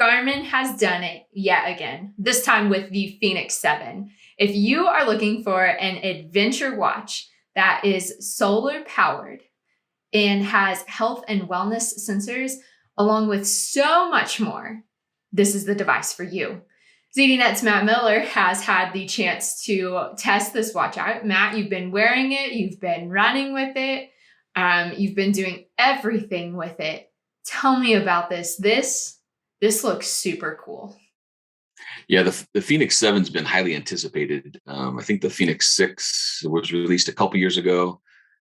Garmin has done it yet again, this time with the Fenix 7. If you are looking for an adventure watch that is solar powered and has health and wellness sensors, along with so much more, this is the device for you. ZDNet's Matt Miller has had the chance to test this watch out. Matt, you've been wearing it, you've been running with it, you've been doing everything with it. Tell me about this. This looks super cool. Yeah, the Fenix 7's been highly anticipated. I think the Fenix 6 was released a couple years ago,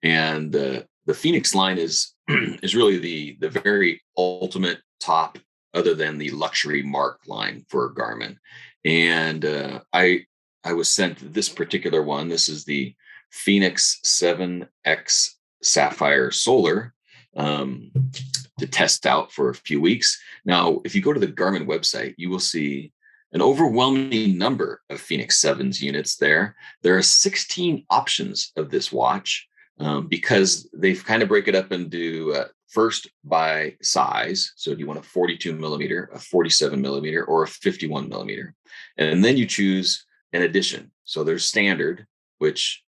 and the Fenix line is is really the very ultimate top, other than the luxury mark line for Garmin. And I was sent this particular one. This is the Fenix 7X Sapphire Solar. To test out for a few weeks. Now, if you go to the Garmin website, you will see an overwhelming number of Fenix 7's units there. There are 16 options of this watch because they've kind of break it up into first by size. So do you want a 42 millimeter, a 47 millimeter, or a 51 millimeter? And then you choose an edition. So there's standard, which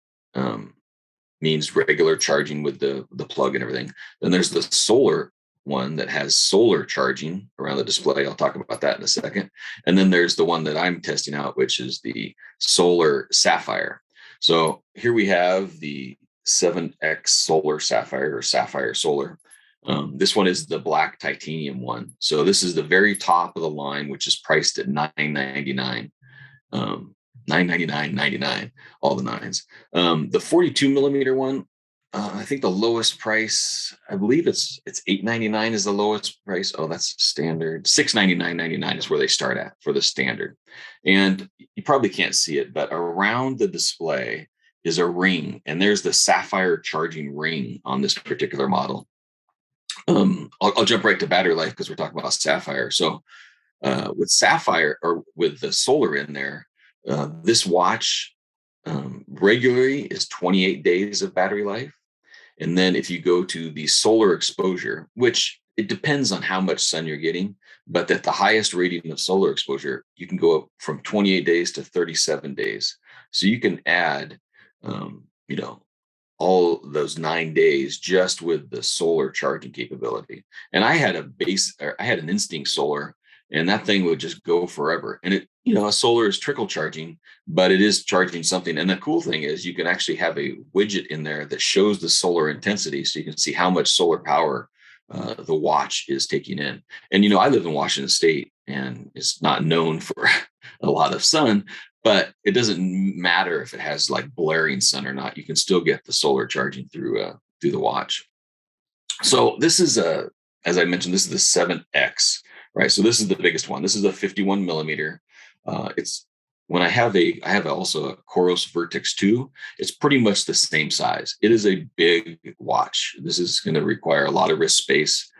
means regular charging with the plug and everything. Then there's the solar one that has solar charging around the display. I'll talk about that in a second. And then there's the one that I'm testing out, which is the solar sapphire. So here we have the 7X solar sapphire, or sapphire solar. This one is the black titanium one. So this is the very top of the line, which is priced at $999. $999.99, all the nines. The 42 millimeter one, I think the lowest price, I believe it's $899 is the lowest price. Oh, that's standard. $699.99 is where they start at for the standard. And you probably can't see it, but around the display is a ring, and there's the sapphire charging ring on this particular model. I'll jump right to battery life because we're talking about sapphire. So with sapphire, or with the solar in there, this watch regularly is 28 days of battery life. And then if you go to the solar exposure, which it depends on how much sun you're getting, but at the highest rating of solar exposure, you can go up from 28 days to 37 days. So you can add, all those 9 days just with the solar charging capability. And I had an Instinct Solar, and that thing would just go forever. And it, a solar is trickle charging, but it is charging something. And the cool thing is you can actually have a widget in there that shows the solar intensity, so you can see how much solar power the watch is taking in. And, I live in Washington State, and it's not known for a lot of sun, but it doesn't matter if it has like blaring sun or not. You can still get the solar charging through the watch. So this is as I mentioned, this is the 7X, right? So this is the biggest one. This is a 51 millimeter. It's when I have also a Coros Vertex 2. It's pretty much the same size. It is a big watch. This is going to require a lot of wrist space.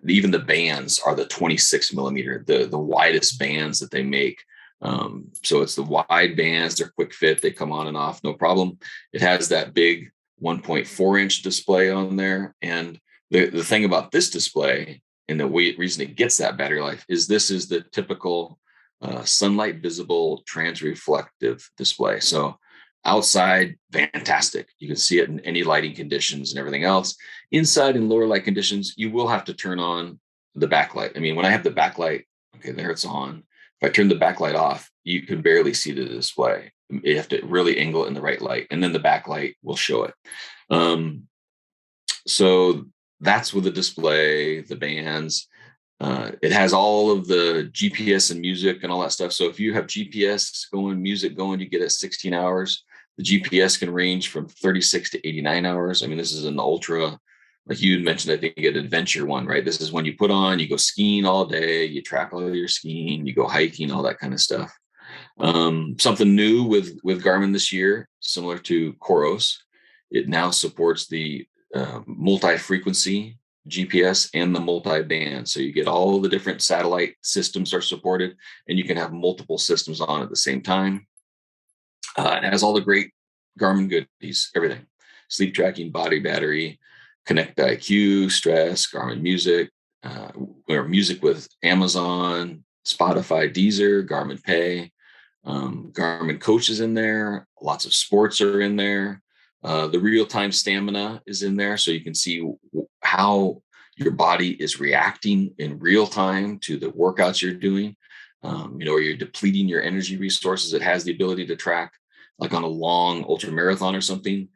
Even the bands are the 26 millimeter, the widest bands that they make. So it's the wide bands. They're quick fit. They come on and off, no problem. It has that big 1.4 inch display on there. And the thing about this display, and the reason it gets that battery life, is this is the typical sunlight visible transreflective display. So outside, fantastic. You can see it in any lighting conditions and everything else. Inside, in lower light conditions, you will have to turn on the backlight. I mean, when I have the backlight, okay, there it's on. If I turn the backlight off, you can barely see the display. You have to really angle it in the right light, and then the backlight will show it. So that's with the display, the bands. It has all of the GPS and music and all that stuff. So if you have GPS going, music going, you get it 16 hours. The GPS can range from 36 to 89 hours. I mean, this is an ultra, like you mentioned, I think an adventure one, right? This is when you put on, you go skiing all day, you track all your skiing, you go hiking, all that kind of stuff. Something new with Garmin this year, similar to Coros, it now supports the multi-frequency GPS and the multi-band. So you get all the different satellite systems are supported, and you can have multiple systems on at the same time. It has all the great Garmin goodies, everything: sleep tracking, body battery, Connect IQ, stress, Garmin music, or music with Amazon, Spotify, Deezer, Garmin Pay. Garmin Coach is in there. Lots of sports are in there. The real-time stamina is in there, so you can see how your body is reacting in real time to the workouts you're doing. Or you're depleting your energy resources. It has the ability to track, like on a long ultra marathon or something,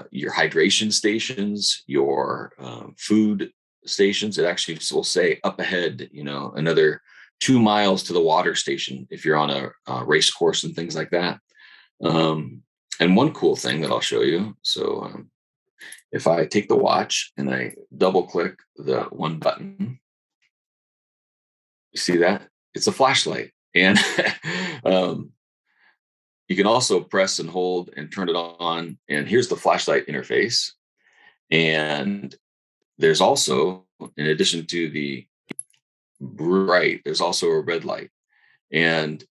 your hydration stations, your food stations. It actually will say up ahead, another 2 miles to the water station if you're on a race course and things like that. And one cool thing that I'll show you. So if I take the watch and I double click the one button, you see that? It's a flashlight. And you can also press and hold and turn it on. And here's the flashlight interface. And there's also, in addition to the bright, there's also a red light. And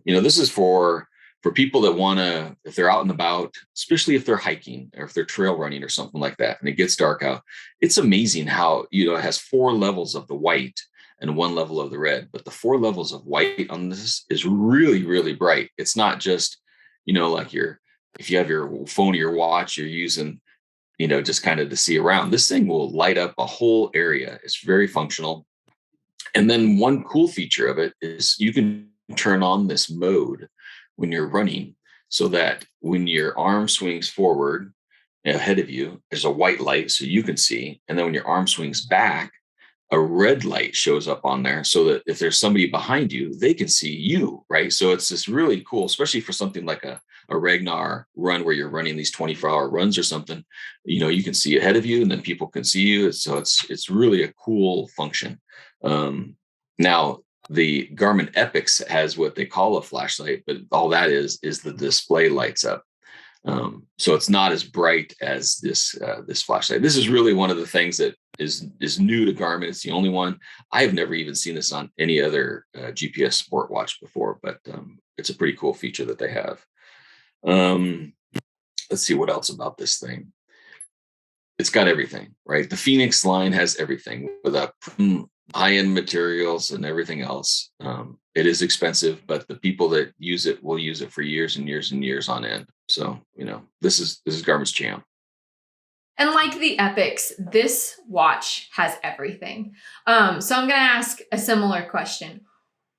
this is for people that want to, if they're out and about, especially if they're hiking or if they're trail running or something like that, and it gets dark out. It's amazing how it has 4 levels of the white and 1 level of the red, but the 4 levels of white on this is really, really bright. It's not just like if you have your phone or your watch, you're using just kind of to see around. This thing will light up a whole area. It's very functional. And then one cool feature of it is you can turn on this mode when you're running, so that when your arm swings forward ahead of you, there's a white light so you can see. And then when your arm swings back, a red light shows up on there, so that if there's somebody behind you, they can see you, right? So it's just really cool, especially for something like a Ragnar run where you're running these 24-hour runs or something. You can see ahead of you, and then people can see you. So it's really a cool function. Now, the Garmin Epix has what they call a flashlight, but all that is the display lights up. So it's not as bright as this flashlight. This is really one of the things that is new to Garmin. It's the only one. I have never even seen this on any other GPS sport watch before, but it's a pretty cool feature that they have. Let's see what else about this thing. It's got everything, right? The Fenix line has everything with high-end materials and everything else. It is expensive, but the people that use it will use it for years and years and years on end. So, this is Garmin's jam. And like the Epix, this watch has everything. So I'm going to ask a similar question.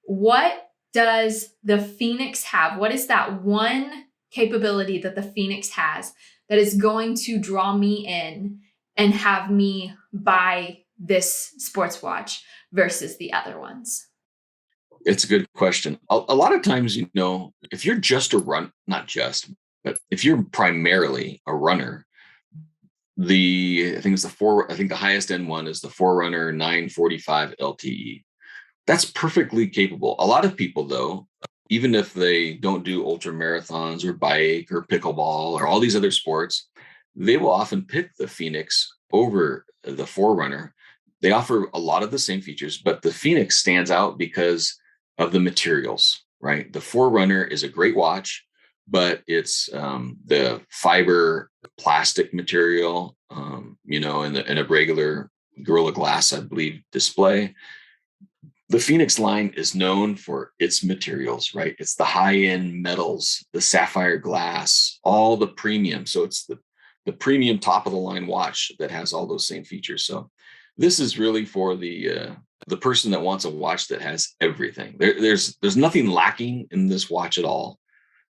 What does the Fenix have? What is that one capability that the Fenix has that is going to draw me in and have me buy this sports watch versus the other ones? It's a good question. A lot of times, if you're just not just, but if you're primarily a runner, I think the highest end one is the Forerunner 945 LTE. That's perfectly capable. A lot of people, though, even if they don't do ultra marathons or bike or pickleball or all these other sports, they will often pick the Fenix over the Forerunner. They offer a lot of the same features, but the Fenix stands out because of the materials, right? The Forerunner is a great watch, but it's the fiber plastic material, in a regular Gorilla Glass, I believe, display. The Fenix line is known for its materials, right? It's the high-end metals, the sapphire glass, all the premium. So it's the premium top of the line watch that has all those same features. So this is really for the person that wants a watch that has everything. There's nothing lacking in this watch at all.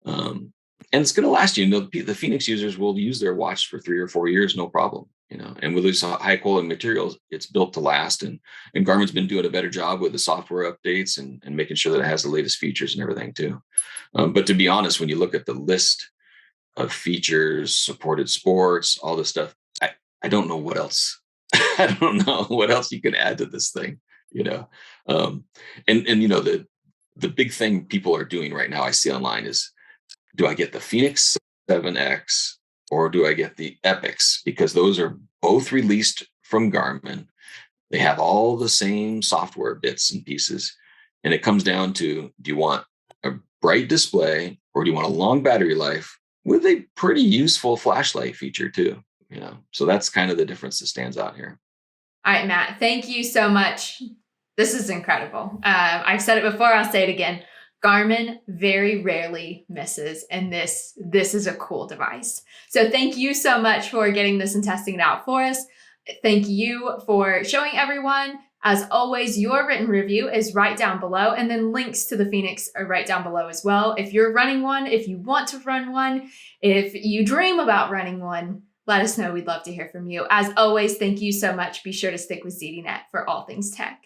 And it's going to last you. The Fenix users will use their watch for 3 or 4 years, no problem. And with these high quality materials, it's built to last. And Garmin's been doing a better job with the software updates and making sure that it has the latest features and everything too. But to be honest, when you look at the list of features, supported sports, all this stuff, I don't know what else. I don't know what else you can add to this thing. And the big thing people are doing right now, I see online, is, do I get the Fenix 7X or do I get the Epix? Because those are both released from Garmin. They have all the same software bits and pieces. And it comes down to, do you want a bright display or do you want a long battery life with a pretty useful flashlight feature too? So that's kind of the difference that stands out here. All right, Matt, thank you so much. This is incredible. I've said it before, I'll say it again. Garmin very rarely misses, and this is a cool device. So thank you so much for getting this and testing it out for us. Thank you for showing everyone. As always, your written review is right down below, and then links to the Fenix are right down below as well. If you're running one, if you want to run one, if you dream about running one, let us know. We'd love to hear from you. As always, thank you so much. Be sure to stick with ZDNet for all things tech.